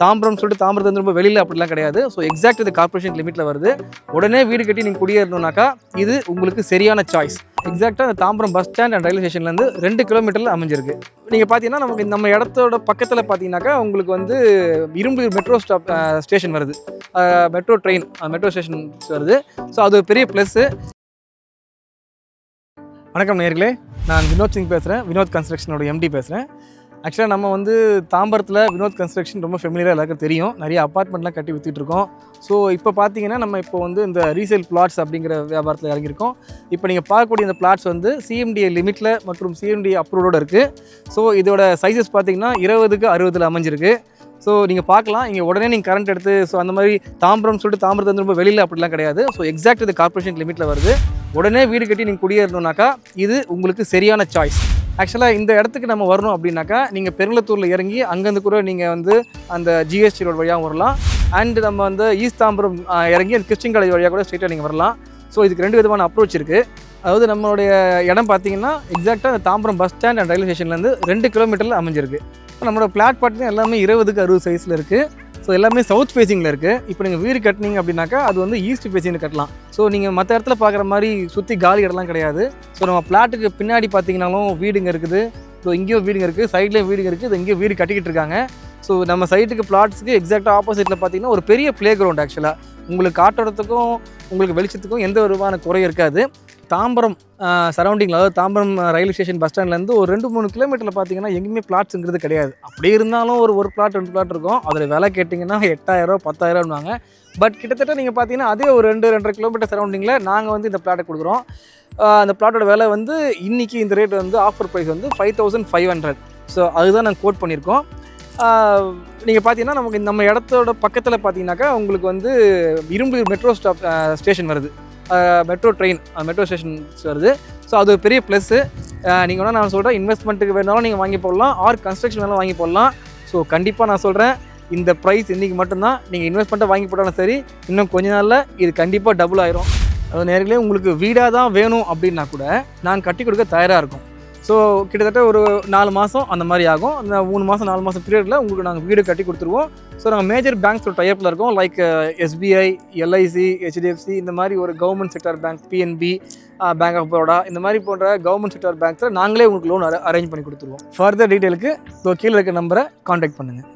தாம்பரம் சொல்லிட்டு தாம்பரத்து வந்து ரொம்ப வெளியில் அப்படிலாம் கிடையாது. ஸோ எக்ஸாக்ட் இது கார்பரேஷன் லிமிட்டில் வருது. உடனே வீடு கட்டி நீங்கள் குடியேறணும்னாக்கா இது உங்களுக்கு சரியான சாய்ஸ். எக்ஸாக்டாக அந்த Tambaram bus stand and railway ஸ்டேஷன்லேருந்து 2 கிலோமீட்டரில் அமைஞ்சிருக்கு. நீங்கள் பார்த்தீங்கன்னா நம்ம இடத்தோட பக்கத்தில் பார்த்தீங்கன்னாக்கா உங்களுக்கு வந்து இரும்பு மெட்ரோ ஸ்டேஷன் வருது, மெட்ரோ ட்ரெயின் மெட்ரோ ஸ்டேஷன் வருது. ஸோ அது பெரிய ப்ளஸ்ஸு. வணக்கம் நேயர்களே, நான் வினோத் சிங் பேசுகிறேன். வினோத் கன்ஸ்ட்ரக்ஷனோட எம்டி பேசுகிறேன். ஆக்சுவலாக நம்ம வந்து தாம்பரத்தில் வினோத் கன்ஸ்ட்ரக்ஷன் ரொம்ப ஃபெமிலியராக எல்லாருக்கும் தெரியும். நிறைய அப்பார்ட்மெண்ட்லாம் கட்டி விற்றுட்ருக்கோம். ஸோ இப்போ பார்த்தீங்கன்னா நம்ம இப்போ வந்து இந்த ரீசேல் பிளாட்ஸ் அப்படிங்கிற வியாபாரத்தில் இறங்கியிருக்கோம். இப்போ நீங்கள் பார்க்கக்கூடிய இந்த பிளாட்ஸ் வந்து சிஎம்டிஏ லிமிட்டில் மற்றும் சிஎம்டிஏ அப்ரூவோடு இருக்குது. ஸோ இதோட சைஸஸ் பார்த்தீங்கன்னா 20க்கு 60 அமைஞ்சிருக்கு. ஸோ நீங்கள் பார்க்கலாம், இங்கே உடனே நீங்கள் கரண்ட் எடுத்து ஸோ அந்த மாதிரி தாம்பரம் சொல்லிட்டு தாம்பரத்து வந்து ரொம்ப வெளியில் அப்படிலாம் கிடையாது. ஸோ எக்ஸாக்ட் இது கார்பரேஷன் லிமிட்டில் வருது. உடனே வீடு கட்டி நீங்கள் குடியேறணும்னாக்கா இது உங்களுக்கு சரியான சாய்ஸ். ஆக்சுவலாக இந்த இடத்துக்கு நம்ம வரணும் அப்படின்னாக்கா நீங்கள் பெருங்குளத்தூரில் இறங்கி அங்கேருந்து கூட நீங்கள் வந்து அந்த ஜிஎஸ்டி ரோடு வழியாக வரலாம். அண்ட் நம்ம வந்து ஈஸ்ட் தாம்பரம் இறங்கி அந்த கிறிஸ்டின் காலேஜ் வழியாக கூட ஸ்ட்ரெயிட்டாக நீங்கள் வரலாம். ஸோ இதுக்கு 2 விதமான அப்ரோச் இருக்குது. அதாவது நம்மளுடைய இடம் பார்த்தீங்கன்னா எக்ஸாக்டாக அந்த Tambaram bus stand and railway ஸ்டேஷன்லேருந்து 2 கிலோமீட்டரில் அமைஞ்சிருக்கு. இப்போ நம்மளோட பிளாட் பார்த்தீங்கன்னா எல்லாமே 20க்கு 60 சைஸில் இருக்குது. ஸோ எல்லாமே சவுத் ஃபேஸிங்கில் இருக்குது. இப்போ நீங்கள் வீடு கட்டினீங்க அப்படின்னாக்கா அது வந்து ஈஸ்ட் ஃபேஸிங்கில் கட்டலாம். ஸோ நீங்கள் மற்ற இடத்துல பார்க்குற மாதிரி சுற்றி காலி இடம்லாம் கிடையாது. ஸோ நம்ம பிளாட்டுக்கு பின்னாடி பார்த்தீங்கன்னாலும் வீடுங்க இருக்குது. ஸோ இங்கேயும் வீடுங்க இருக்குது, சைட்லேயும் வீடுங்க இருக்குது. இது இங்கேயும் வீடு கட்டிக்கிட்டு இருக்காங்க. ஸோ நம்ம சைட்டுக்கு பிளாட்ஸுக்கு எக்ஸாக்டாக ஆப்போசிட்டில் பார்த்தீங்கன்னா ஒரு பெரிய ப்ளே கிரவுண்ட். ஆக்சுவலாக உங்களுக்கு காற்றோட்டத்துக்கும் உங்களுக்கு வெளிச்சத்துக்கும் எந்த விதமான குறை இருக்காது. தாம்பரம் சரௌண்டிங்கில், அதாவது தாம்பரம் ரயில்வே ஸ்டேஷன் பஸ் ஸ்டாண்ட்லேருந்து ஒரு 2-3 கிலோமீட்டரில் பார்த்தீங்கன்னா எங்கேயுமே பிளாட்ஸுங்கிறது கிடையாது. அப்படி இருந்தாலும் ஒரு பிளாட் 2 பிளாட் இருக்கும். அதில் விலை கேட்டிங்கன்னா 8,000 10,000வாங்க. பட் கிட்டத்தட்ட நீங்கள் பார்த்தீங்கன்னா அதே ஒரு 2-2.5 கிலோமீட்டர் சரௌண்டிங்கில் நாங்கள் வந்து இந்த பிளாட்டை கொடுக்குறோம். அந்த பிளாட்டோட விலை வந்து இன்றைக்கி இந்த ரேட் வந்து ஆஃபர் ப்ரைஸ் வந்து 5,500. ஸோ அதுதான் நாங்கள் கோட் பண்ணியிருக்கோம். நீங்கள் பார்த்தீங்கன்னா நம்ம இடத்தோட பக்கத்தில் பார்த்தீங்கன்னாக்கா உங்களுக்கு வந்து இரும்பு மெட்ரோ ஸ்டேஷன் வருது, மெட்ரோ ட்ரெயின் மெட்ரோ ஸ்டேஷன் வருது. ஸோ அது ஒரு பெரிய ப்ளஸ்ஸு. நீங்கள் வேணால் நான் சொல்கிறேன், இன்வெஸ்ட்மெண்ட்டுக்கு வேணாலும் நீங்கள் வாங்கி போடலாம், ஆர் கன்ஸ்ட்ரக்ஷன் வேணாலும் வாங்கி போடலாம். ஸோ கண்டிப்பாக நான் சொல்கிறேன், இந்த ப்ரைஸ் இன்றைக்கி மட்டும்தான். நீங்கள் இன்வெஸ்ட்மெண்ட்டை வாங்கி போட்டாலும் சரி, இன்னும் கொஞ்ச நாளில் இது கண்டிப்பாக டபுள் ஆயிரும். அது நேர்களே, உங்களுக்கு வீடாக தான் வேணும் அப்படின்னா கூட நான் கட்டி கொடுக்க தயாராக இருக்கும். ஸோ கிட்டத்தட்ட ஒரு 4 மாதம் அந்த மாதிரி ஆகும். அந்த 3 மாதம் 4 மாதம் பீரியடில் உங்களுக்கு நாங்கள் வீடு கட்டி கொடுத்துருவோம். ஸோ நாங்கள் மேஜர் பேங்க்ஸோட டைப்பில் இருக்கோம். லைக் SBI, LIC, HDFC, இந்த மாதிரி ஒரு government sector bank, PNB, bank of Baroda, இந்த மாதிரி போன்ற கவர்மெண்ட் செக்டார் பேங்க்ஸில் நாங்களே உங்களுக்கு லோன் அரேஞ்ச் பண்ணி கொடுத்துருவோம். ஃபர்தர் டீட்டெயிலுக்கு கீழே இருக்க நம்பரை காண்டாக்ட் பண்ணுங்கள்.